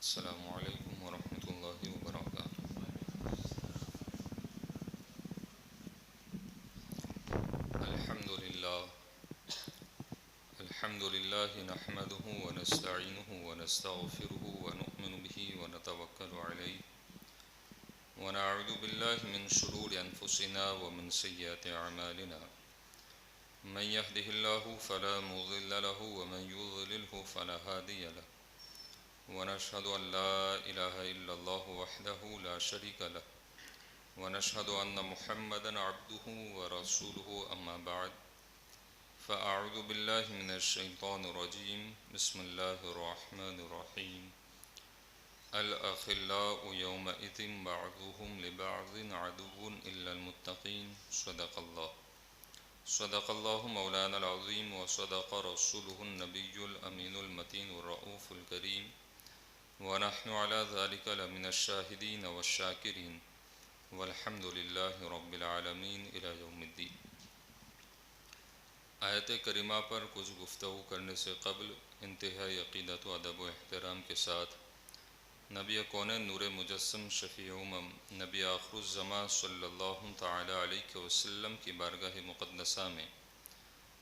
السلام علیکم ورحمۃ اللہ وبرکاتہ۔ الحمد للہ الحمد للہ نحمده ونستعینه ونستغفره ونؤمن به ونتوکل علیہ ونعوذ باللہ من شرور انفسنا ومن سیئات اعمالنا من يهده الله فلا مضل له ومن يضلله فلا هادي له ونشهد أن لا إله إلا الله وحده لا شريك له ونشهد أن محمدا عبده ورسوله أما بعد فأعوذ بالله من الشيطان الرجيم بسم الله الرحمن الرحيم الأخلاء يومئذ بعضهم لبعض عدو إلا المتقين صدق الله مولانا العظيم وصدق رسوله النبي الأمين المتين الرؤوف الكريم ونحن على ذلك لمن الشاهدين والشاكرين والحمد لله رب العالمين إلى يوم الدين۔ آیت کریمہ پر کچھ گفتگو کرنے سے قبل انتہائی عقیدت و ادب و احترام کے ساتھ نبی کونین نور مجسم شفیع امم نبی آخر الزمان صلی اللہ تعالی علیہ وسلم کی بارگاہ مقدسہ میں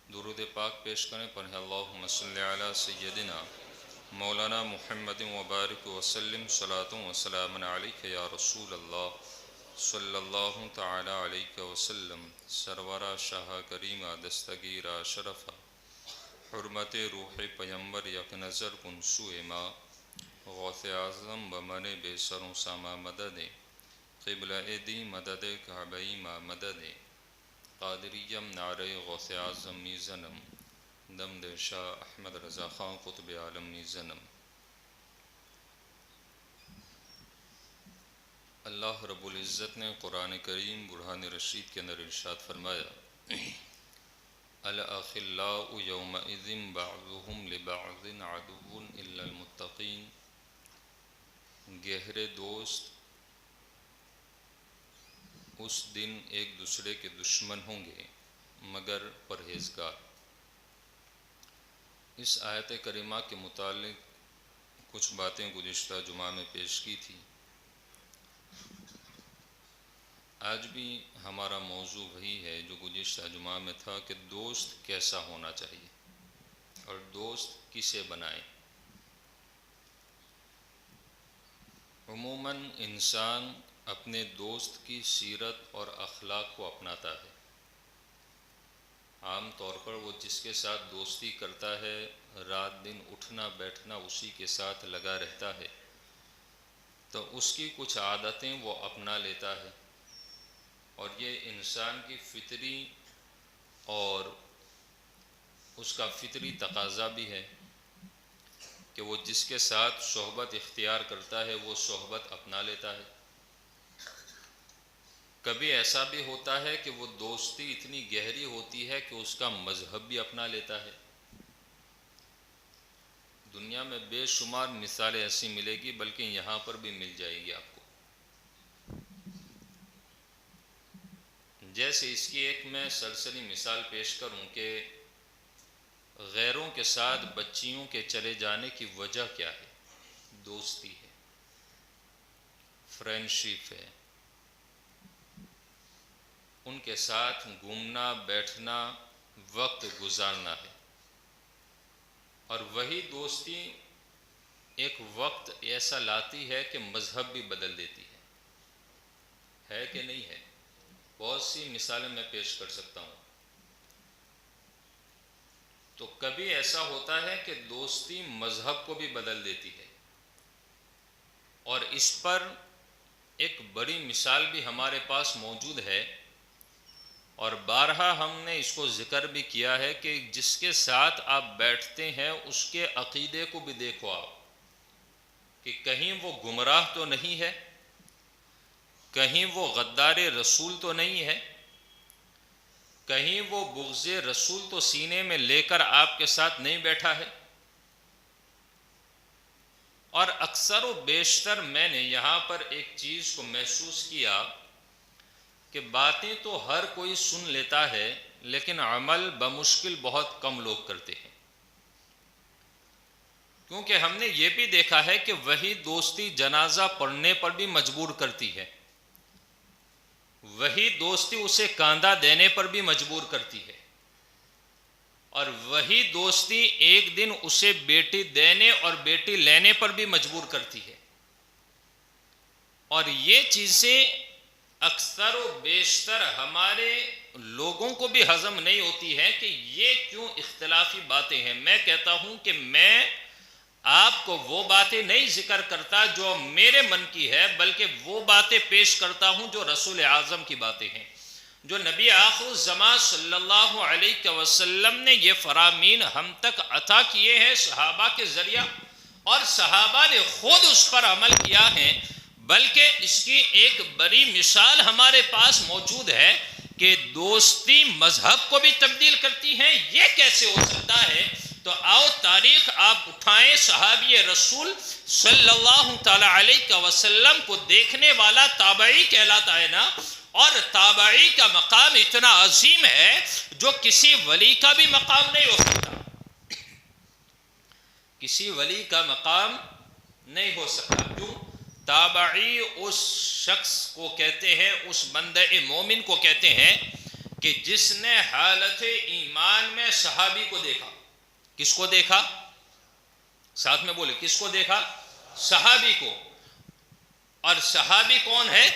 درود پاک پیش کریں۔ پڑھیں اللہم صلی علی سیدنا مولانا محمد وبارک وسلم صلاۃ و سلام علیک یا رسول اللہ صلی اللہ تعالی علیہ وسلم۔ سرورہ شاہ کریمہ دستگیرہ شرفہ حرمت روح پیمبر یک نظر کن سوئے ما غوث اعظم بمن بے سروں ساما مدد قبلہ دی مدد کعبئی ما مدد قادریم نعرہ غوث اعظم می زنم دم دے شاہ احمد رضا خان قطب عالم می زنم۔ اللہ رب العزت نے قرآن کریم برہان رشید کے اندر ارشاد فرمایا الاخلاء یومئذ بعضهم لبعض عدو الا المتقین، گہرے دوست اس دن ایک دوسرے کے دشمن ہوں گے مگر پرہیزگار۔ اس آیت کریمہ کے متعلق کچھ باتیں گزشتہ جمعہ میں پیش کی تھی۔ آج بھی ہمارا موضوع وہی ہے جو گزشتہ جمعہ میں تھا کہ دوست کیسا ہونا چاہیے اور دوست کسے بنائیں۔ عموماً انسان اپنے دوست کی سیرت اور اخلاق کو اپناتا ہے۔ عام طور پر وہ جس کے ساتھ دوستی کرتا ہے رات دن اٹھنا بیٹھنا اسی کے ساتھ لگا رہتا ہے، تو اس کی کچھ عادتیں وہ اپنا لیتا ہے، اور یہ انسان کی فطری اور اس کا فطری تقاضا بھی ہے کہ وہ جس کے ساتھ صحبت اختیار کرتا ہے وہ صحبت اپنا لیتا ہے۔ کبھی ایسا بھی ہوتا ہے کہ وہ دوستی اتنی گہری ہوتی ہے کہ اس کا مذہب بھی اپنا لیتا ہے۔ دنیا میں بے شمار مثالیں ایسی ملے گی، بلکہ یہاں پر بھی مل جائے گی آپ کو۔ جیسے اس کی ایک میں سرسری مثال پیش کروں کہ غیروں کے ساتھ بچیوں کے چلے جانے کی وجہ کیا ہے؟ دوستی ہے، فرینڈشپ ہے، ان کے ساتھ گھومنا بیٹھنا وقت گزارنا ہے۔ اور وہی دوستی ایک وقت ایسا لاتی ہے کہ مذہب بھی بدل دیتی ہے کہ نہیں ہے؟ بہت سی مثالیں میں پیش کر سکتا ہوں۔ تو کبھی ایسا ہوتا ہے کہ دوستی مذہب کو بھی بدل دیتی ہے، اور اس پر ایک بڑی مثال بھی ہمارے پاس موجود ہے، اور بارہا ہم نے اس کو ذکر بھی کیا ہے کہ جس کے ساتھ آپ بیٹھتے ہیں اس کے عقیدے کو بھی دیکھو آپ کہ کہیں وہ گمراہ تو نہیں ہے، کہیں وہ غدار رسول تو نہیں ہے، کہیں وہ بغض رسول تو سینے میں لے کر آپ کے ساتھ نہیں بیٹھا ہے۔ اور اکثر و بیشتر میں نے یہاں پر ایک چیز کو محسوس کیا کہ باتیں تو ہر کوئی سن لیتا ہے لیکن عمل بمشکل بہت کم لوگ کرتے ہیں۔ کیونکہ ہم نے یہ بھی دیکھا ہے کہ وہی دوستی جنازہ پڑھنے پر بھی مجبور کرتی ہے، وہی دوستی اسے کاندھا دینے پر بھی مجبور کرتی ہے، اور وہی دوستی ایک دن اسے بیٹی دینے اور بیٹی لینے پر بھی مجبور کرتی ہے۔ اور یہ چیزیں اکثر و بیشتر ہمارے لوگوں کو بھی ہضم نہیں ہوتی ہے کہ یہ کیوں اختلافی باتیں ہیں۔ میں کہتا ہوں کہ میں آپ کو وہ باتیں نہیں ذکر کرتا جو میرے من کی ہے، بلکہ وہ باتیں پیش کرتا ہوں جو رسول اعظم کی باتیں ہیں، جو نبی آخر الزمان صلی اللہ علیہ وسلم نے یہ فرامین ہم تک عطا کیے ہیں صحابہ کے ذریعہ، اور صحابہ نے خود اس پر عمل کیا ہے۔ بلکہ اس کی ایک بڑی مثال ہمارے پاس موجود ہے کہ دوستی مذہب کو بھی تبدیل کرتی ہے۔ یہ کیسے ہو سکتا ہے؟ تو آؤ تاریخ آپ اٹھائیں، صحابی رسول صلی اللہ تعالی علیہ وسلم کو دیکھنے والا تابعی کہلاتا ہے نا، اور تابعی کا مقام اتنا عظیم ہے جو کسی ولی کا بھی مقام نہیں ہو سکتا، کسی ولی کا مقام نہیں ہو سکتا۔ کیوں؟ تابعی اس شخص کو کہتے ہیں، اس بندہ مومن کو کہتے ہیں کہ جس نے حالت ایمان میں صحابی کو دیکھا۔ کس کو دیکھا؟ ساتھ میں بولے، کس کو دیکھا؟ صحابی کو۔ اور صحابی کون ہے؟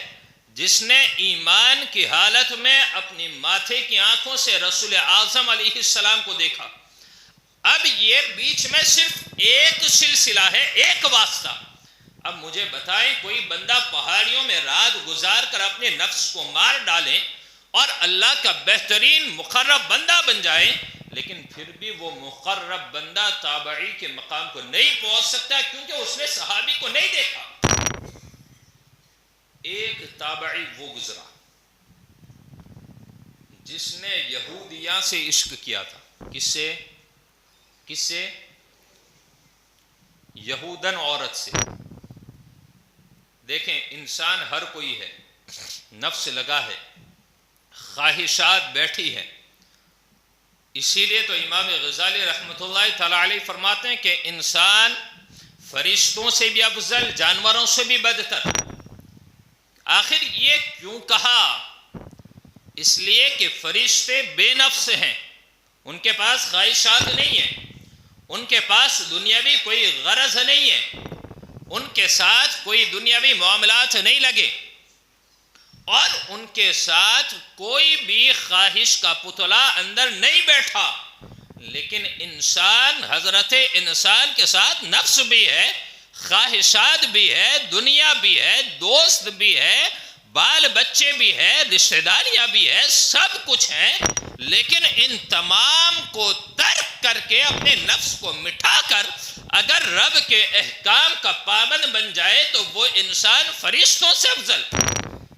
جس نے ایمان کی حالت میں اپنی ماتھے کی آنکھوں سے رسول اعظم علیہ السلام کو دیکھا۔ اب یہ بیچ میں صرف ایک سلسلہ ہے، ایک واسطہ۔ اب مجھے بتائیں، کوئی بندہ پہاڑیوں میں رات گزار کر اپنے نفس کو مار ڈالے اور اللہ کا بہترین مقرب بندہ بن جائے، لیکن پھر بھی وہ مقرب بندہ تابعی کے مقام کو نہیں پہنچ سکتا، کیونکہ اس نے صحابی کو نہیں دیکھا۔ ایک تابعی وہ گزرا جس نے یہودیہ سے عشق کیا تھا۔ کس سے؟ یہودن عورت سے۔ دیکھیں، انسان ہر کوئی ہے، نفس لگا ہے، خواہشات بیٹھی ہے۔ اسی لیے تو امام غزالی رحمۃ اللہ تعالی علیہ فرماتے ہیں کہ انسان فرشتوں سے بھی افضل، جانوروں سے بھی بدتر۔ آخر یہ کیوں کہا؟ اس لیے کہ فرشتے بے نفس ہیں، ان کے پاس خواہشات نہیں ہیں، ان کے پاس دنیاوی کوئی غرض نہیں ہے، ان کے ساتھ کوئی دنیاوی معاملات نہیں لگے، اور ان کے ساتھ کوئی بھی خواہش کا پتلا اندر نہیں بیٹھا۔ لیکن انسان، حضرت انسان کے ساتھ نفس بھی ہے، خواہشات بھی ہے، دنیا بھی ہے، دوست بھی ہے، بال بچے بھی ہے، رشتہ داریاں بھی ہے، سب کچھ ہیں۔ لیکن ان تمام کو ترک کر کے، اپنے نفس کو مٹا کر اگر رب کے احکام کا پابند بن جائے تو وہ انسان فرشتوں سے افضل۔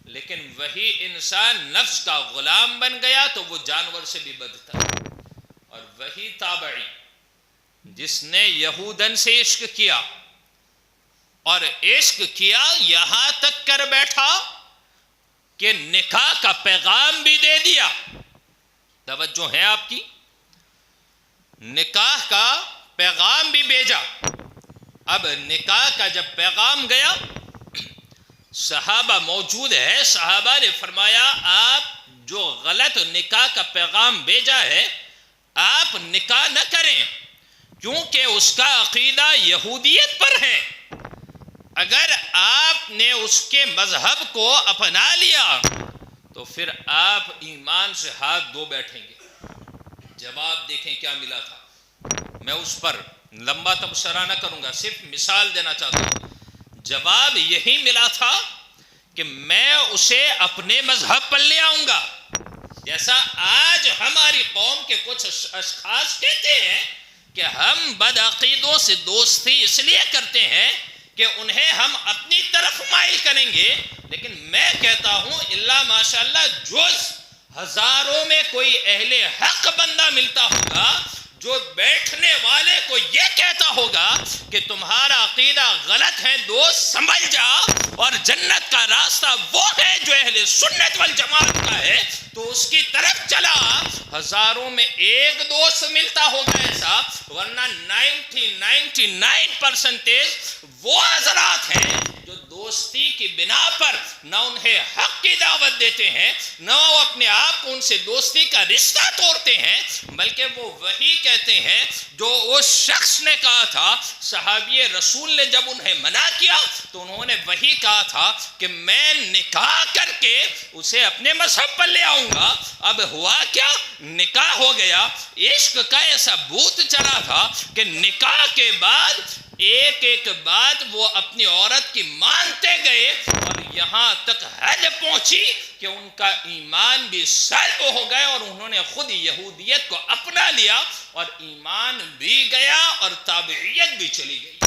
لیکن وہی انسان نفس کا غلام بن گیا تو وہ جانور سے بھی بدتر۔ اور وہی تابعی جس نے یہودن سے عشق کیا، اور عشق کیا یہاں تک کر بیٹھا کہ نکاح کا پیغام بھی دے دیا۔ توجہ ہے آپ کی؟ نکاح کا پیغام بھی بھیجا۔ اب نکاح کا جب پیغام گیا، صحابہ موجود ہے، صحابہ نے فرمایا آپ جو غلط نکاح کا پیغام بھیجا ہے، آپ نکاح نہ کریں، کیونکہ اس کا عقیدہ یہودیت پر ہے۔ اگر آپ نے اس کے مذہب کو اپنا لیا تو پھر آپ ایمان سے ہاتھ دھو بیٹھیں گے۔ جواب دیکھیں کیا ملا تھا۔ میں اس پر لمبا تبصرہ نہ کروں گا، صرف مثال دینا چاہتا ہوں۔ جواب یہی ملا تھا کہ میں اسے اپنے مذہب پر لے آؤں گا۔ جیسا آج ہماری قوم کے کچھ اشخاص کہتے ہیں کہ ہم بدعقیدوں سے دوستی اس لیے کرتے ہیں کہ انہیں ہم اپنی طرف مائل کریں گے، لیکن میں کہتا ہوں اللہ ماشاءاللہ جز ہزاروں میں کوئی اہل حق بندہ ملتا ہوگا جو بیٹھنے والے کو یہ کہتا ہوگا کہ تمہارا عقیدہ غلط ہے دوست سنبھل جا، اور جنت کا راستہ وہ ہے جو اہل سنت والجماعت کا ہے، تو اس کی طرف چلا، ہزاروں میں ایک دوست ملتا ہوگا ایسا، ورنہ 99% وہ حضرات ہیں جو دوستی کی بنا پر نہ انہیں حق کی دعوت دیتے ہیں، نہ وہ اپنے آپ کو ان سے دوستی کا رشتہ توڑتے ہیں، بلکہ وہ وہی کہتے ہیں جو اس شخص نے کہا تھا۔ صحابی رسول نے جب انہیں منع کیا تو انہوں نے وہی کہا تھا کہ میں نکاح کر کے اسے اپنے مذہب پر لے آؤں گا۔ اب ہوا کیا؟ نکاح ہو گیا، عشق کا ایسا بھوت چلا تھا کہ نکاح کے بعد ایک ایک بات وہ اپنی عورت کی مانتے گئے، اور یہاں تک حد پہنچی کہ ان کا ایمان بھی سلب ہو گئے، اور انہوں نے خود یہودیت کو اپنا لیا، اور ایمان بھی گیا اور تابعیت بھی چلی گئی۔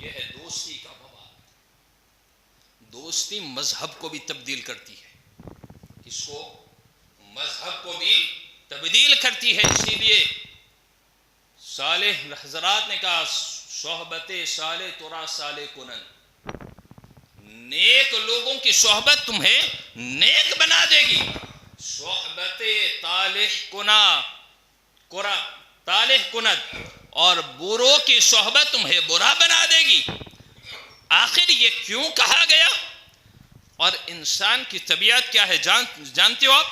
یہ ہے دوستی کا بوال۔ دوستی مذہب کو بھی تبدیل کرتی ہے، اس کو مذہب کو بھی تبدیل کرتی ہے۔ اسی لیے صالح حضرات نے کہا صحبت صالح ترا صالح کنن، نیک لوگوں کی صحبت تمہیں نیک بنا دے گی، صحبت طالح کند، اور بروں کی صحبت تمہیں برا بنا دے گی۔ آخر یہ کیوں کہا گیا؟ اور انسان کی طبیعت کیا ہے جانتے ہو آپ؟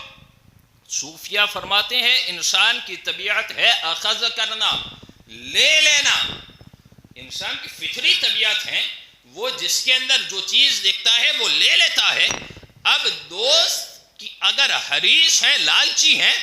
صوفیہ فرماتے ہیں انسان کی طبیعت ہے اخذ کرنا، لے لینا۔ انسان کی فطری طبیعت ہے، وہ جس کے اندر جو چیز دیکھتا ہے وہ لے لیتا ہے۔ اب دوست کی اگر حریص ہے، لالچی ہے،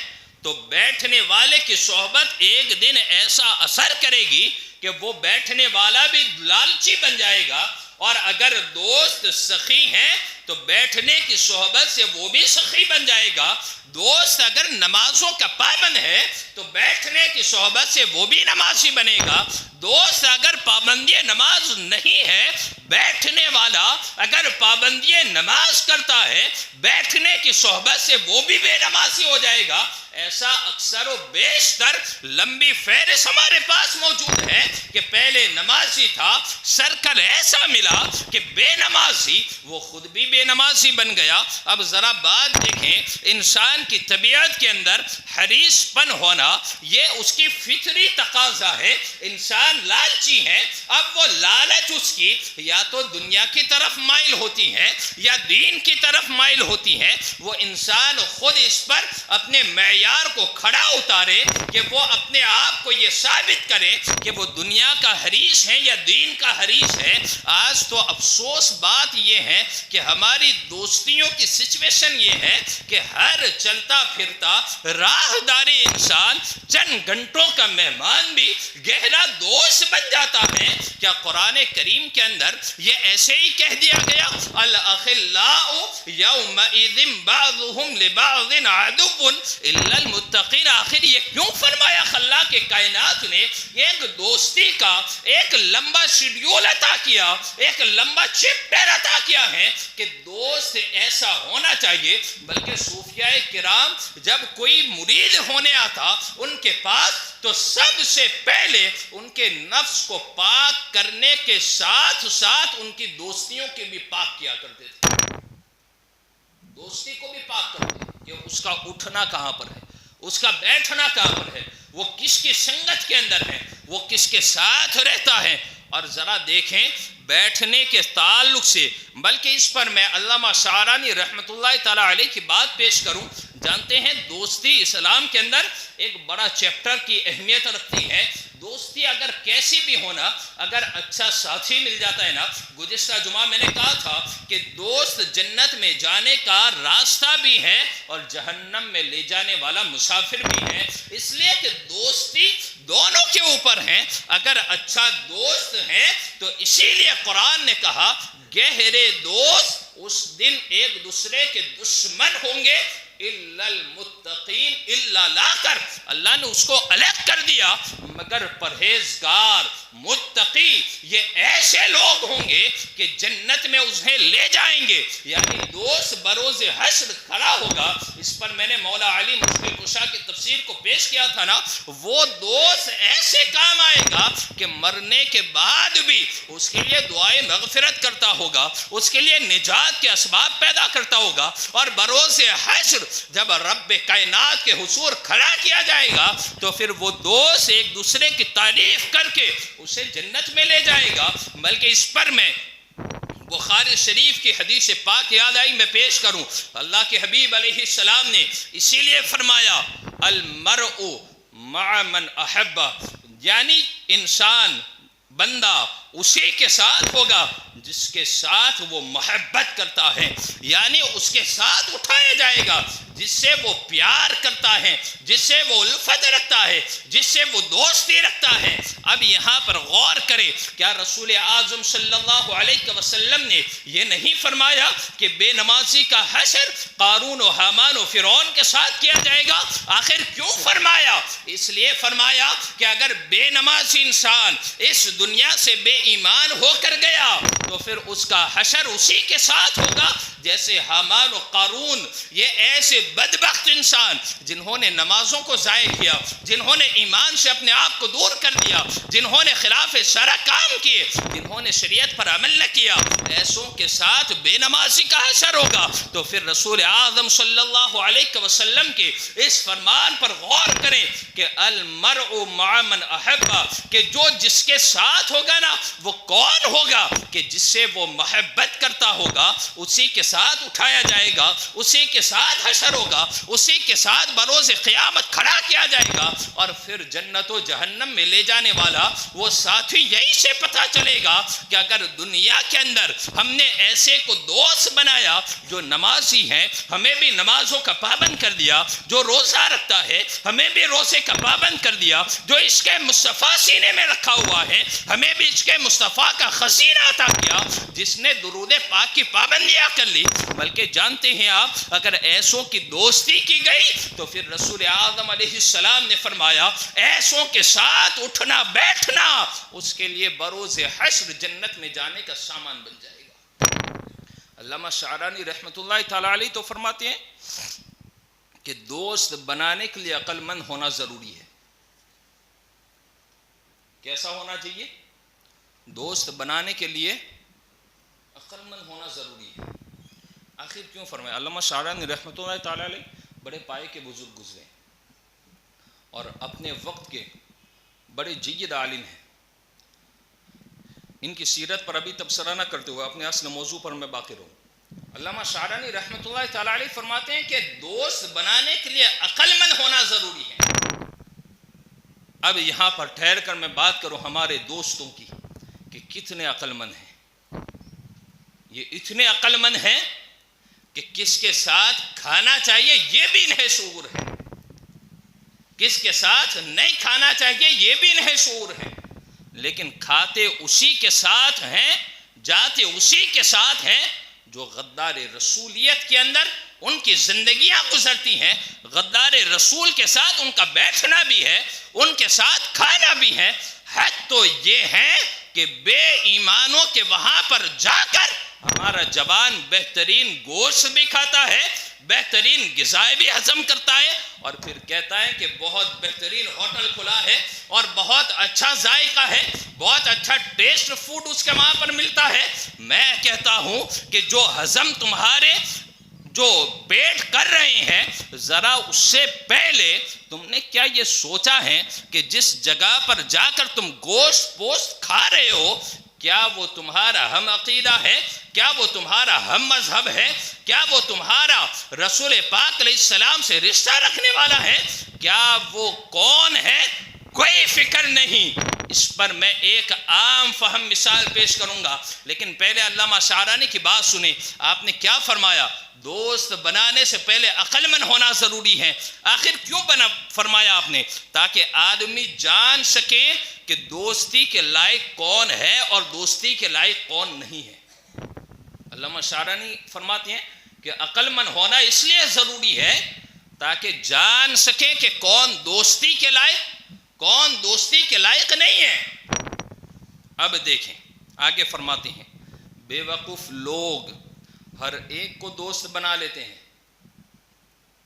تو بیٹھنے والے کی صحبت ایک دن ایسا اثر کرے گی کہ وہ بیٹھنے والا بھی لالچی بن جائے گا، اور اگر دوست سخی ہیں تو بیٹھنے کی صحبت سے وہ بھی سخی بن جائے گا۔ دوست اگر نمازوں کا پابند ہے تو بیٹھنے کی صحبت سے وہ بھی نمازی بنے گا۔ دوست اگر پابندی نماز نہیں ہے، بیٹھنے والا اگر پابندی نماز کرتا ہے، بیٹھنے کی صحبت سے وہ بھی بے نمازی ہو جائے گا۔ ایسا اکثر و بیشتر لمبی فہرست ہمارے پاس موجود ہے کہ پہلے نمازی تھا، سرکل ایسا ملا کہ بے نمازی، وہ خود بھی بے نمازی بن گیا۔ اب ذرا بات دیکھیں، انسان کی طبیعت کے اندر حریص پن ہونا یہ اس کی فطری تقاضا ہے۔ انسان لالچی ہے، اب وہ لالچ اس کی یا تو دنیا کی طرف مائل ہوتی ہے یا دین کی طرف مائل ہوتی ہے۔ وہ انسان خود اس پر اپنے معیار کو کھڑا اتارے کہ وہ اپنے آپ کو یہ ثابت کرے کہ وہ دنیا کا حریص ہے یا دین کا حریص ہے۔ آج تو افسوس بات یہ ہے کہ ہماری دوستیوں کی سچویشن یہ ہے کہ ہر چلتا پھرتا راہداری انسان چند گھنٹوں کا مہمان بھی گہرا دوست بن جاتا ہے۔ کیا قرآن کریم کے اندر یہ ایسے ہی کہہ دیا گیا الاخلاء یومئذ بعضهم لبعض عدو الا المتقین؟ آخر یہ کیوں فرمایا خلاق کائنات نے؟ ایک دوستی کا ایک لمبا شیڈیول عطا کیا، ایک لمبا چیپٹر عطا کیا ہے کہ دوست ایسا ہونا چاہیے۔ بلکہ صوفیاء کرام جب کوئی مرید ہونے آتا ان کے پاس تو سب سے پہلے ان کے نفس کو پاک کرنے کے ساتھ ساتھ ان کی دوستیوں کے بھی پاک کیا کرتے تھے، دوستی کو بھی پاک کرتے کہ اس کا اٹھنا کہاں پر ہے، اس کا بیٹھنا کہاں پر ہے، وہ کس کی سنگت کے اندر ہے، وہ کس کے ساتھ رہتا ہے۔ اور ذرا دیکھیں بیٹھنے کے تعلق سے، بلکہ اس پر میں علامہ شعرانی رحمۃ اللہ تعالی علیہ کی بات پیش کروں۔ جانتے ہیں دوستی اسلام کے اندر ایک بڑا چیپٹر کی اہمیت رکھتی ہے۔ دوستی اگر کیسی بھی ہونا، اگر اچھا ساتھی مل جاتا ہے نا، گزشتہ جمعہ میں نے کہا تھا کہ دوست جنت میں جانے کا راستہ بھی ہے اور جہنم میں لے جانے والا مسافر بھی ہے، اس لیے کہ دوستی دونوں کے اوپر ہیں۔ اگر اچھا دوست ہے تو اسی لیے قرآن نے کہا گہرے دوست اس دن ایک دوسرے کے دشمن ہوں گے، الا المتقین، الا لا کر اللہ نے اس کو الگ کر دیا، مگر پرہیزگار متقی یہ ایسے لوگ ہوں گے کہ جنت میں انہیں لے جائیں گے، یعنی دوست بروز حشر کھڑا ہوگا۔ اس پر میں نے مولا علی مشکل کشا کی تفسیر کو پیش کیا تھا نا، وہ دوست ایسے کام آئے گا کہ مرنے کے بعد بھی اس کے لیے دعائیں مغفرت کرتا ہوگا، اس کے لیے نجات کے اسباب پیدا کرتا ہوگا، اور بروز حشر جب رب کائنات کے حضور کھڑا کیا جائے گا تو پھر وہ دوست ایک دوسرے کی تعریف کر کے اسے جنت میں لے جائے گا۔ بلکہ اس پر میں بخاری شریف کی حدیث پاک یاد آئی، میں پیش کروں۔ اللہ کے حبیب علیہ السلام نے اسی لیے فرمایا المرء مع من احب، یعنی انسان بندہ اسی کے ساتھ ہوگا جس کے ساتھ وہ محبت کرتا ہے، یعنی اس کے ساتھ اٹھایا جائے گا جس سے وہ پیار کرتا ہے، جس سے وہ الفت رکھتا ہے، جس سے وہ دوستی رکھتا ہے۔ اب یہاں پر غور کرے، کیا رسول اعظم صلی اللہ علیہ وسلم نے یہ نہیں فرمایا کہ بے نمازی کا حشر قارون و حامان و فرعون کے ساتھ کیا جائے گا؟ آخر کیوں فرمایا؟ اس لیے فرمایا کہ اگر بے نمازی انسان اس دنیا سے بے ایمان ہو کر گیا تو پھر اس کا حشر اسی کے ساتھ ہوگا جیسے حامان و قارون، یہ ایسے بدبخت انسان جنہوں نے نمازوں کو ضائع کیا، جنہوں نے ایمان سے اپنے آپ کو دور کر دیا، جنہوں نے خلاف شرع کام کیے، جنہوں نے شریعت پر عمل نہ کیا، ایسوں کے ساتھ بے نمازی کا حشر ہوگا۔ تو پھر رسول اعظم صلی اللہ علیہ وسلم کے اس فرمان پر غور کریں کہ المرء مع من احب، کہ جو جس کے ساتھ ہوگا نا وہ کون ہوگا کہ جس سے وہ محبت کرتا ہوگا اسی کے ساتھ اٹھایا جائے گا، اسی کے ساتھ حشر ہوگا، اسی کے ساتھ بروز قیامت کھڑا کیا جائے گا، اور پھر جنت و جہنم میں لے جانے والا وہ ساتھی۔ یہی سے پتہ چلے گا کہ اگر دنیا کے اندر ہم نے ایسے کو دوست بنایا جو نمازی ہیں، ہمیں بھی نمازوں کا پابند کر دیا، جو روزہ رکھتا ہے ہمیں بھی روزے کا پابند کر دیا، جو عشق مصطفیٰ سینے میں رکھا ہوا ہے ہمیں بھی عشق مصطفیٰ کا خزینہ عطا کیا، جس نے درود پاک کی پابندیاں کر لی۔ بلکہ جانتے ہیں آپ، اگر ایسوں کی دوستی کی گئی تو پھر رسول اعظم علیہ السلام نے فرمایا ایسوں کے ساتھ اٹھنا بیٹھنا اس کے لیے بروز حشر جنت میں جانے کا سامان بن جائے گا۔ علامہ شعرانی رحمۃ اللہ تعالی علیہ تو فرماتے ہیں کہ دوست بنانے کے لیے عقل مند ہونا ضروری ہے۔ کیسا ہونا چاہیے؟ دوست بنانے کے لیے عقل مند ہونا ضروری ہے۔ آخر کیوں فرمایا؟ علامہ شعرانی رحمۃ اللہ تعالی علیہ بڑے پائے کے بزرگ گزرے اور اپنے وقت کے بڑے جید عالم ہیں۔ ان کی سیرت پر ابھی تبصرہ نہ کرتے ہوئے اپنے اصل موضوع پر میں باقی رہوں۔ علامہ شعرانی رحمۃ اللہ تعالی علیہ فرماتے ہیں کہ دوست بنانے کے لیے عقل مند ہونا ضروری ہے۔ اب یہاں پر ٹھہر کر میں بات کروں ہمارے دوستوں کی کہ کتنے عقل مند ہیں۔ یہ اتنے عقل مند ہیں کہ کس کے ساتھ کھانا چاہیے یہ بھی انہیں شعور ہے، کس کے ساتھ نہیں کھانا چاہیے یہ بھی انہیں شعور ہے، لیکن کھاتے اسی کے ساتھ ہیں، جاتے اسی کے ساتھ ہیں جو غدار رسولیت کے اندر ان کی زندگیاں گزرتی ہیں۔ غدار رسول کے ساتھ ان کا بیٹھنا بھی ہے، ان کے ساتھ کھانا بھی ہے۔ حد تو یہ ہے کہ بے ایمانوں کے وہاں پر جا کر ہمارا جوان بہترین گوشت بھی کھاتا ہے، بہترین غذائیں بھی ہضم کرتا ہے، اور پھر کہتا ہے کہ بہت بہترین ہوٹل کھلا ہے اور بہت اچھا ذائقہ ہے، بہت اچھا ٹیسٹ فوڈ اس کے وہاں پر ملتا ہے۔ میں کہتا ہوں کہ جو ہضم تمہارے جو پیٹ کر رہے ہیں، ذرا اس سے پہلے تم نے کیا یہ سوچا ہے کہ جس جگہ پر جا کر تم گوشت پوست کھا رہے ہو کیا وہ تمہارا ہم عقیدہ ہے؟ کیا وہ تمہارا ہم مذہب ہے؟ کیا وہ تمہارا رسول پاک علیہ السلام سے رشتہ رکھنے والا ہے؟ کیا وہ کون ہے؟ کوئی فکر نہیں۔ اس پر میں ایک عام فہم مثال پیش کروں گا، لیکن پہلے علامہ شعرانی کی بات سنیں۔ آپ نے کیا فرمایا؟ دوست بنانے سے پہلے عقل مند ہونا ضروری ہے۔ آخر کیوں فرمایا آپ نے؟ تاکہ آدمی جان سکے کہ دوستی کے لائق کون ہے اور دوستی کے لائق کون نہیں ہے۔ علامہ شعرانی فرماتے ہیں کہ عقل مند ہونا اس لیے ضروری ہے تاکہ جان سکیں کہ کون دوستی کے لائق، کون دوستی کے لائق نہیں ہے۔ اب دیکھیں آگے فرماتے ہیں بے وقوف لوگ ہر ایک کو دوست بنا لیتے ہیں۔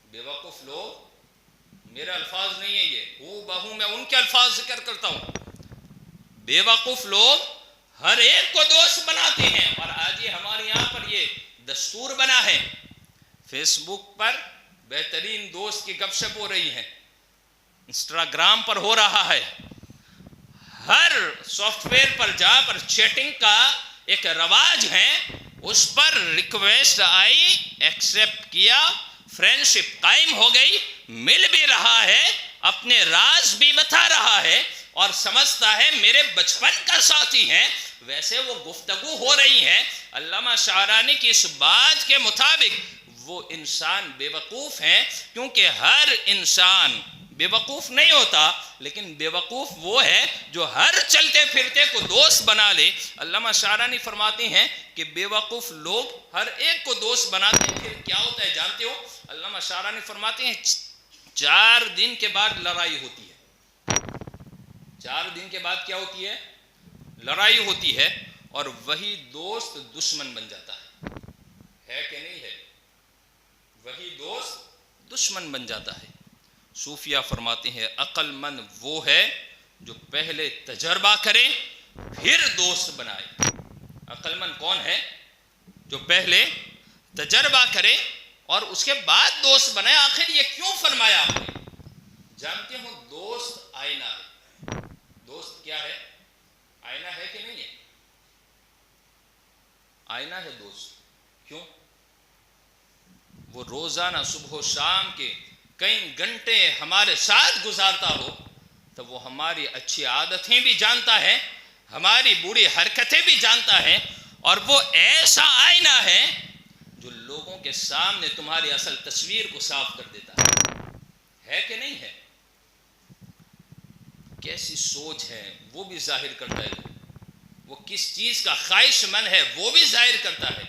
بے وقوف لوگ، میرے الفاظ نہیں ہیں یہ، ہو بہو میں ان کے الفاظ ذکر کرتا ہوں۔ بے وقوف لوگ ہر ایک کو دوست بناتے ہیں، اور آج یہ ہمارے یہاں پر یہ دستور بنا ہے، فیس بک پر بہترین دوست کی گپ شپ ہو رہی ہے، انسٹاگرام پر ہو رہا ہے، ہر سافٹ ویئر پر جہاں پر چیٹنگ کا ایک رواج ہے اس پر ریکویسٹ آئی، ایکسیپٹ کیا، فرینڈشپ قائم ہو گئی، مل بھی رہا ہے، اپنے راز بھی بتا رہا ہے اور سمجھتا ہے میرے بچپن کا ساتھی ہے، ویسے وہ گفتگو ہو رہی ہے۔ علامہ شعرانی کی اس بات کے مطابق وہ انسان بے وقوف ہیں، کیونکہ ہر انسان بے وقوف نہیں ہوتا، لیکن بے وقوف وہ ہے جو ہر چلتے پھرتے کو دوست بنا لے۔ علامہ شعرانی فرماتے ہیں کہ بے وقوف لوگ ہر ایک کو دوست بناتے ہیں، پھر کیا ہوتا ہے جانتے ہو؟ علامہ شعرانی فرماتے ہیں 4 دن کے بعد لڑائی ہوتی ہے۔ 4 دن کے بعد کیا ہوتی ہے؟ لڑائی ہوتی ہے، اور وہی دوست دشمن بن جاتا ہے کہ نہیں ہے؟ وہی دوست دشمن بن جاتا ہے۔ صوفیہ فرماتے ہیں عقل مند وہ ہے جو پہلے تجربہ کرے پھر دوست بنائے۔ عقل مند کون ہے؟ جو پہلے تجربہ کرے اور اس کے بعد دوست بنائے۔ آخر یہ کیوں فرمایا آپ نے؟ جانتے ہو دوست آئینہ ہے۔ دوست کیا ہے؟ آئینہ ہے کہ نہیں ہے؟ آئینہ ہے دوست۔ کیوں؟ وہ روزانہ صبح و شام کے کئی گھنٹے ہمارے ساتھ گزارتا ہو تو وہ ہماری اچھی عادتیں بھی جانتا ہے، ہماری بری حرکتیں بھی جانتا ہے، اور وہ ایسا آئینہ ہے جو لوگوں کے سامنے تمہاری اصل تصویر کو صاف کر دیتا ہے کہ نہیں ہے؟ کیسی سوچ ہے وہ بھی ظاہر کرتا ہے، وہ کس چیز کا خواہش مند ہے وہ بھی ظاہر کرتا ہے،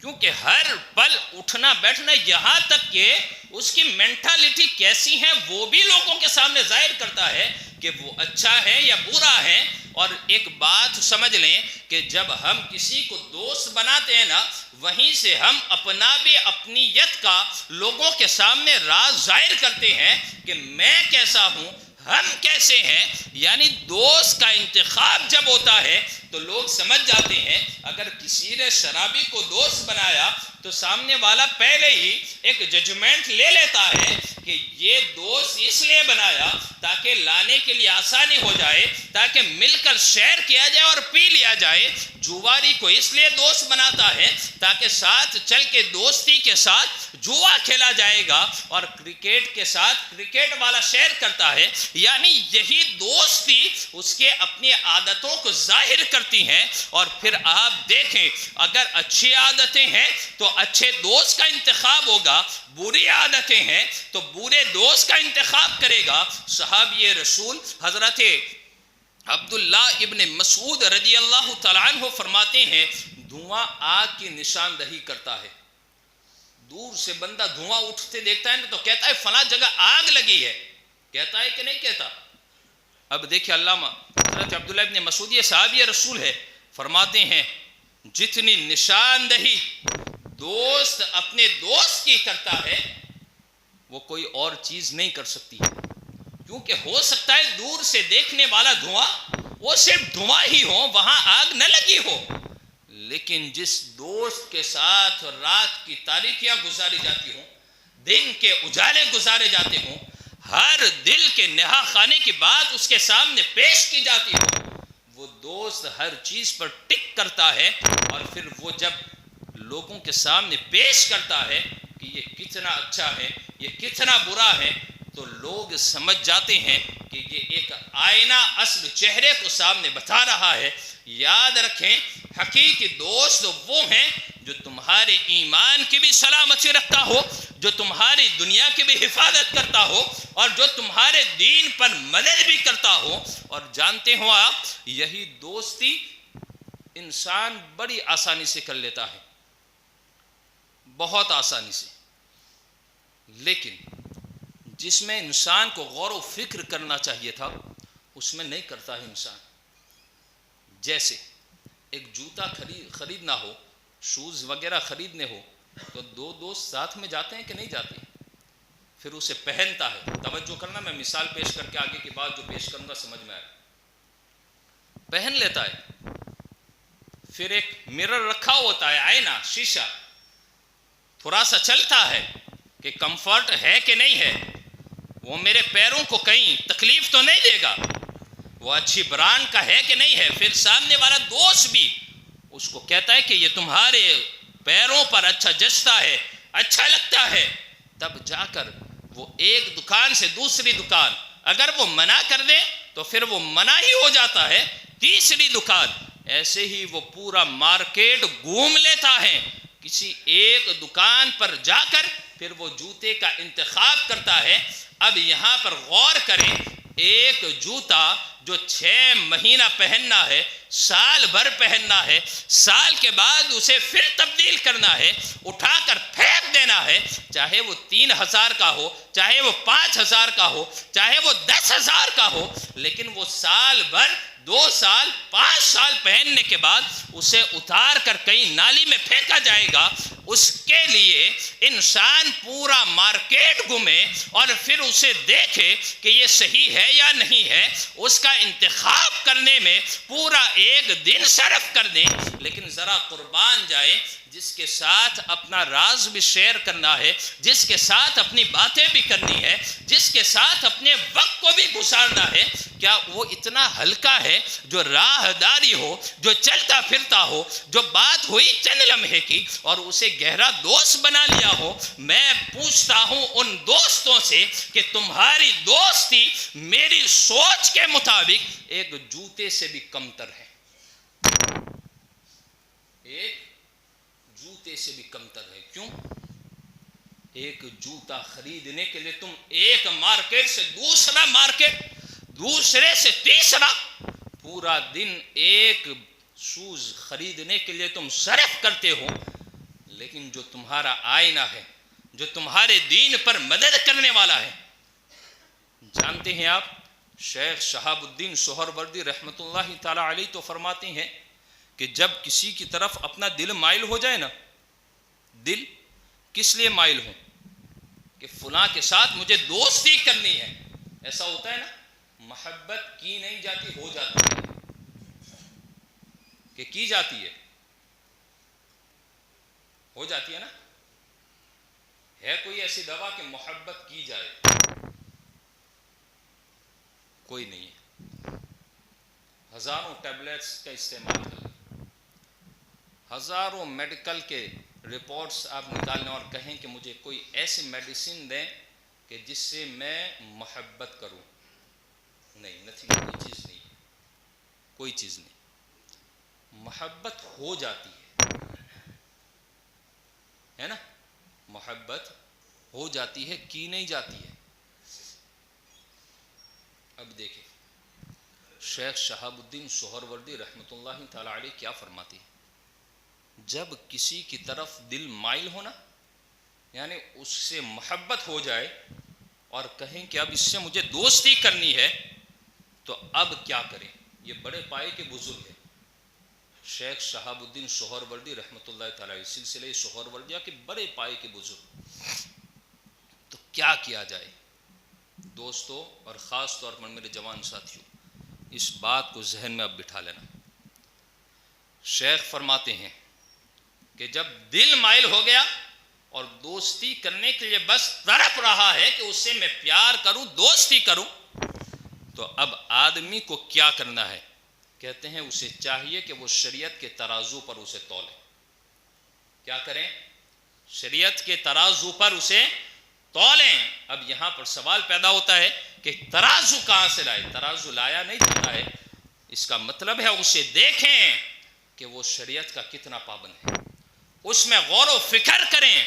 کیونکہ ہر پل اٹھنا بیٹھنا یہاں تک کہ اس کی مینٹالٹی کیسی ہے وہ بھی لوگوں کے سامنے ظاہر کرتا ہے کہ وہ اچھا ہے یا برا ہے۔ اور ایک بات سمجھ لیں کہ جب ہم کسی کو دوست بناتے ہیں نا، وہیں سے ہم اپنا بھی اپنیت کا لوگوں کے سامنے راز ظاہر کرتے ہیں کہ میں کیسا ہوں، ہم کیسے ہیں۔ یعنی دوست کا انتخاب جب ہوتا ہے تو لوگ سمجھ جاتے ہیں، اگر کسی نے شرابی کو دوست بنایا تو سامنے والا پہلے ہی ایک ججمنٹ لے لیتا ہے کہ یہ دوست اس لیے بنایا تاکہ لانے کے لیے آسانی ہو جائے، تاکہ مل کر شیئر کیا جائے اور پی لیا جائے۔ جواری کو اس لیے دوست بناتا ہے تاکہ ساتھ چل کے دوستی کے ساتھ جوا کھیلا جائے گا، اور کرکٹ کے ساتھ کرکٹ والا شیئر کرتا ہے۔ یعنی یہی دوستی اس کے اپنی عادتوں کو ظاہر کرتی ہیں، اور پھر آپ دیکھیں اگر اچھی عادتیں ہیں تو اچھے دوست کا انتخاب ہوگا، بری عادتیں ہیں تو برے دوست کا انتخاب کرے گا۔ صحابی رسول حضرت عبداللہ ابن مسعود رضی اللہ تعالیٰ عنہ فرماتے ہیں دھواں آگ کی نشاندہی کرتا ہے۔ دور سے بندہ دھواں اٹھتے دیکھتا ہے نا تو کہتا ہے فلاں جگہ آگ لگی ہے، کہتا ہے کہ نہیں کہتا؟ اب دیکھیں علامہ حضرت عبداللہ ابن مسعود یہ صحابی رسول ہے، فرماتے ہیں جتنی نشاندہی دوست اپنے دوست کی کرتا ہے وہ کوئی اور چیز نہیں کر سکتی ہے، کیونکہ ہو سکتا ہے دور سے دیکھنے والا دھواں وہ صرف دھواں ہی ہو، وہاں آگ نہ لگی ہو، لیکن جس دوست کے ساتھ رات کی تاریکیاں گزاری جاتی ہوں، دن کے اجالے گزارے جاتے ہوں، ہر دل کے نہا خانے کی بات اس کے سامنے پیش کی جاتی ہو، وہ دوست ہر چیز پر ٹک کرتا ہے، اور پھر وہ جب لوگوں کے سامنے پیش کرتا ہے کہ یہ کتنا اچھا ہے، یہ کتنا برا ہے، تو لوگ سمجھ جاتے ہیں کہ یہ ایک آئینہ اصل چہرے کو سامنے بتا رہا ہے۔ یاد رکھیں حقیقی دوست وہ ہیں جو تمہارے ایمان کی بھی سلامتی رکھتا ہو، جو تمہاری دنیا کی بھی حفاظت کرتا ہو، اور جو تمہارے دین پر مدد بھی کرتا ہو۔ اور جانتے ہو آپ یہی دوستی انسان بڑی آسانی سے کر لیتا ہے، بہت آسانی سے، لیکن جس میں انسان کو غور و فکر کرنا چاہیے تھا اس میں نہیں کرتا ہے انسان۔ جیسے ایک جوتا خریدنا ہو، شوز وغیرہ خریدنے ہو تو دو دوست ساتھ میں جاتے ہیں کہ نہیں جاتے؟ پھر اسے پہنتا ہے، توجہ کرنا، میں مثال پیش کر کے آگے کی بات جو پیش کروں گا سمجھ میں آئے، پہن لیتا ہے، پھر ایک مرر رکھا ہوتا ہے، آئینہ، شیشہ، تھوڑا سا چلتا ہے کہ کمفرٹ ہے کہ نہیں ہے، وہ میرے پیروں کو کہیں تکلیف تو نہیں دے گا، وہ اچھی برانڈ کا ہے کہ نہیں ہے۔ پھر سامنے والا دوست بھی اس کو کہتا ہے کہ یہ تمہارے پیروں پر اچھا جچتا ہے، اچھا لگتا ہے، تب جا کر وہ ایک دکان سے دوسری دکان، اگر وہ منع کر دے تو پھر وہ منع ہی ہو جاتا ہے، تیسری دکان، ایسے ہی وہ پورا مارکیٹ گھوم لیتا ہے، کسی ایک دکان پر جا کر پھر وہ جوتے کا انتخاب کرتا ہے۔ اب یہاں پر غور کریں، ایک جوتا جو 6 مہینہ پہننا ہے، سال بھر پہننا ہے، سال کے بعد اسے پھر تبدیل کرنا ہے، اٹھا کر پھینک دینا ہے، چاہے وہ 3000 کا ہو، چاہے وہ 5000 کا ہو، چاہے وہ 10,000 کا ہو، لیکن وہ سال بھر، 2 سال، 5 سال پہننے کے بعد اسے اتار کر کہیں نالی میں پھینکا جائے گا۔ اس کے لیے انسان پورا مارکیٹ گھومے اور پھر اسے دیکھے کہ یہ صحیح ہے یا نہیں ہے، اس کا انتخاب کرنے میں پورا ایک دن صرف کر دیں۔ لیکن ذرا قربان جائیں، جس کے ساتھ اپنا راز بھی شیئر کرنا ہے، جس کے ساتھ اپنی باتیں بھی کرنی ہے، جس کے ساتھ اپنے وقت کو بھی گزارنا ہے، کیا وہ اتنا ہلکا ہے جو راہداری ہو، جو چلتا پھرتا ہو، جو بات ہوئی چند لمحے کی اور اسے گہرا دوست بنا لیا ہو؟ میں پوچھتا ہوں ان دوستوں سے کہ تمہاری دوستی میری سوچ کے مطابق ایک جوتے سے بھی کمتر ہے، ایک جوتے سے بھی کمتر ہے۔ کیوں؟ ایک جوتا خریدنے کے لیے تم ایک مارکیٹ سے دوسرا مارکیٹ، دوسرے سے تیسرا، پورا دن ایک شوز خریدنے کے لیے تم صرف کرتے ہو، لیکن جو تمہارا آئینہ ہے، جو تمہارے دین پر مدد کرنے والا ہے، جانتے ہیں آپ شیخ شہاب الدین سہروردی رحمۃ اللہ تعالی علیہ تو فرماتے ہیں کہ جب کسی کی طرف اپنا دل مائل ہو جائے نا، دل کس لیے مائل ہو؟ کہ فلاں کے ساتھ مجھے دوستی کرنی ہے، ایسا ہوتا ہے نا، محبت کی نہیں جاتی، ہو جاتی ہے، کہ کی جاتی ہے، ہو جاتی ہے نا۔ ہے کوئی ایسی دوا کہ محبت کی جائے؟ کوئی نہیں ہے۔ ہزاروں ٹیبلیٹس کا استعمال کریں، ہزاروں میڈیکل کے رپورٹس آپ نکالیں اور کہیں کہ مجھے کوئی ایسی میڈیسن دیں کہ جس سے میں محبت کروں، نہیں، نتھنگ، کوئی چیز نہیں، کوئی چیز نہیں۔ محبت ہو جاتی ہے نا، محبت ہو جاتی ہے، کی نہیں جاتی ہے۔ اب دیکھیں شیخ شہاب الدین سہروردی رحمۃ اللہ تعالی علیہ کیا فرماتی ہے، جب کسی کی طرف دل مائل ہونا، یعنی اس سے محبت ہو جائے اور کہیں کہ اب اس سے مجھے دوستی کرنی ہے، تو اب کیا کریں؟ یہ بڑے پائے کے بزرگ ہیں شیخ شہاب الدین سہروردی رحمۃ اللہ تعالی علیہ، سلسلہ سہروردیہ کے بڑے پائے کے بزرگ۔ تو کیا کیا جائے دوستو، اور خاص طور پر میرے جوان ساتھیوں، اس بات کو ذہن میں اب بٹھا لینا۔ شیخ فرماتے ہیں کہ جب دل مائل ہو گیا اور دوستی کرنے کے لیے بس تڑپ رہا ہے کہ اس سے میں پیار کروں، دوستی کروں، تو اب آدمی کو کیا کرنا ہے؟ کہتے ہیں اسے چاہیے کہ وہ شریعت کے ترازو پر اسے تولے۔ کیا کریں؟ شریعت کے ترازو پر اسے تولیں۔ اب یہاں پر سوال پیدا ہوتا ہے کہ ترازو کہاں سے لائے؟ ترازو لایا نہیں جاتا ہے، اس کا مطلب ہے اسے دیکھیں کہ وہ شریعت کا کتنا پابند ہے، اس میں غور و فکر کریں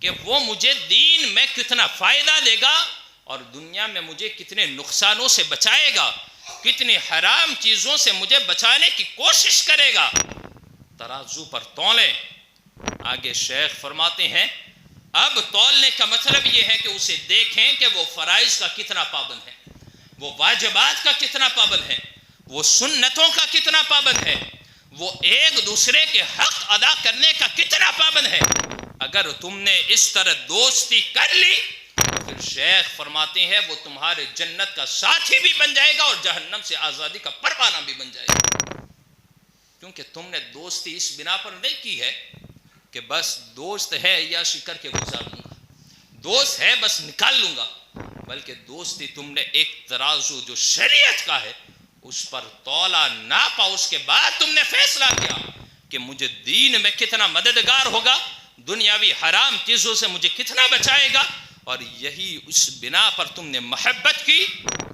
کہ وہ مجھے دین میں کتنا فائدہ دے گا اور دنیا میں مجھے کتنے نقصانوں سے بچائے گا، کتنی حرام چیزوں سے مجھے بچانے کی کوشش کرے گا۔ ترازو پر تولیں، آگے شیخ فرماتے ہیں اب تولنے کا مطلب یہ ہے کہ اسے دیکھیں کہ وہ فرائض کا کتنا پابند ہے، وہ واجبات کا کتنا پابند ہے، وہ سنتوں کا کتنا پابند ہے، وہ ایک دوسرے کے حق ادا کرنے کا کتنا پابند ہے۔ اگر تم نے اس طرح دوستی کر لی تو پھر شیخ فرماتے ہیں وہ تمہارے جنت کا ساتھی بھی بن جائے گا اور جہنم سے آزادی کا پروانہ بھی بن جائے گا، کیونکہ تم نے دوستی اس بنا پر نہیں کی ہے کہ بس دوست ہے عیاشی کر کے گزار لوں گا، دوست ہے بس نکال لوں گا، بلکہ دوستی تم نے ایک ترازو جو شریعت کا ہے اس پر تولا ناپا، اس کے بعد تم نے فیصلہ کیا کہ مجھے دین میں کتنا مددگار ہوگا، دنیاوی حرام چیزوں سے مجھے کتنا بچائے گا، اور یہی اس بنا پر تم نے محبت کی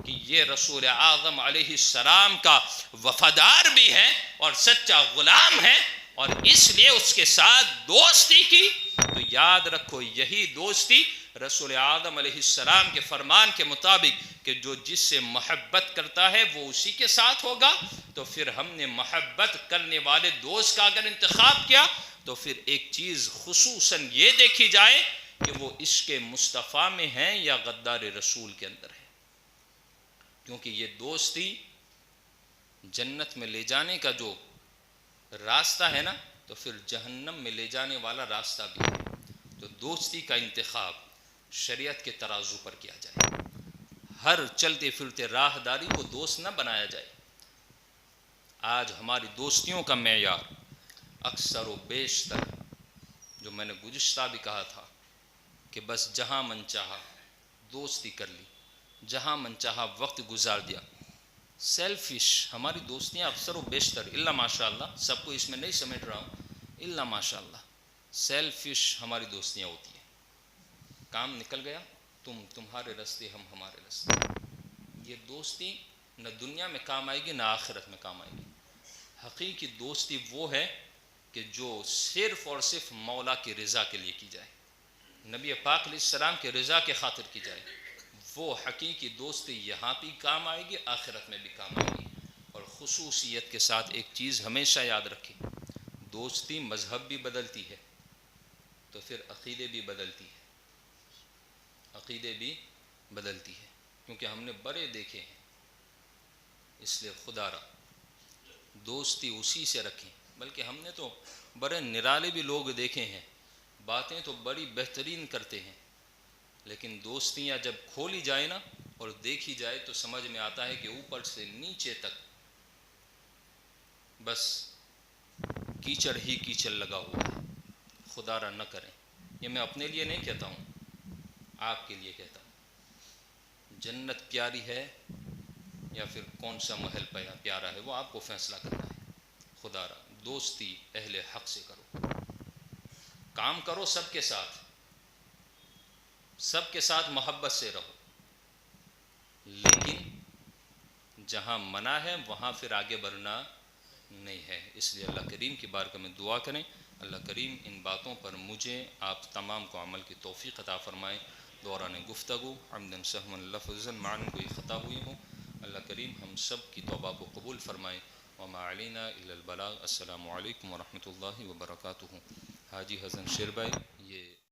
کہ یہ رسول اعظم علیہ السلام کا وفادار بھی ہے اور سچا غلام ہے، اور اس لیے اس کے ساتھ دوستی کی۔ تو یاد رکھو یہی دوستی رسول اعظم علیہ السلام کے فرمان کے مطابق کہ جو جس سے محبت کرتا ہے وہ اسی کے ساتھ ہوگا، تو پھر ہم نے محبت کرنے والے دوست کا اگر انتخاب کیا تو پھر ایک چیز خصوصاً یہ دیکھی جائے کہ وہ عشق مصطفیٰ میں ہیں یا غدار رسول کے اندر ہے، کیونکہ یہ دوستی جنت میں لے جانے کا جو راستہ ہے نا تو پھر جہنم میں لے جانے والا راستہ بھی ہے۔ تو دوستی کا انتخاب شریعت کے ترازو پر کیا جائے، ہر چلتے پھرتے راہداری کو دوست نہ بنایا جائے۔ آج ہماری دوستیوں کا معیار اکثر و بیشتر، جو میں نے گزشتہ بھی کہا تھا کہ بس جہاں من چاہا دوستی کر لی، جہاں من چاہا وقت گزار دیا، سیلفش ہماری دوستیاں اکثر و بیشتر، الا ماشاء اللہ، سب کو اس میں نہیں سمیٹ رہا ہوں، الا ماشاء اللہ سیلفش ہماری دوستیاں ہوتی ہیں۔ کام نکل گیا، تمہارے راستے ہم ہمارے راستے، یہ دوستی نہ دنیا میں کام آئے گی نہ آخرت میں کام آئے گی۔ حقیقی دوستی وہ ہے کہ جو صرف اور صرف مولا کی رضا کے لیے کی جائے، نبی پاک علیہ السلام کے رضا کے خاطر کی جائے، وہ حقیقی دوستی یہاں بھی کام آئے گی، آخرت میں بھی کام آئے گی۔ اور خصوصیت کے ساتھ ایک چیز ہمیشہ یاد رکھیں، دوستی مذہب بھی بدلتی ہے تو پھر عقیدے بھی بدلتی ہے، عقیدے بھی بدلتی ہے، کیونکہ ہم نے بڑے دیکھے ہیں، اس لیے خدا را دوستی اسی سے رکھیں۔ بلکہ ہم نے تو بڑے نرالے بھی لوگ دیکھے ہیں، باتیں تو بڑی بہترین کرتے ہیں، لیکن دوستیاں جب کھولی جائے نا اور دیکھی جائے تو سمجھ میں آتا ہے کہ اوپر سے نیچے تک بس کیچڑ ہی کیچڑ لگا ہوا ہے۔ خدا را نہ کریں، یہ میں اپنے لیے نہیں کہتا ہوں، آپ کے لیے کہتا ہوں۔ جنت پیاری ہے یا پھر کون سا محل پیارا ہے وہ آپ کو فیصلہ کرنا ہے۔ خدا را دوستی اہل حق سے کرو، کام کرو سب کے ساتھ، سب کے ساتھ محبت سے رہو، لیکن جہاں منع ہے وہاں پھر آگے بڑھنا نہیں ہے۔ اس لیے اللہ کریم کی بارگاہ میں دعا کریں، اللہ کریم ان باتوں پر مجھے آپ تمام کو عمل کی توفیق عطا فرمائے۔ دوران گفتگو عمدن سہوا لفظا معن کوئی خطا ہوئی ہو، اللہ کریم ہم سب کی توبہ کو قبول فرمائے۔ وما علینا الا البلاغ۔ السلام علیکم ورحمۃ اللہ وبرکاتہ۔ حاجی حسن شیر بھائی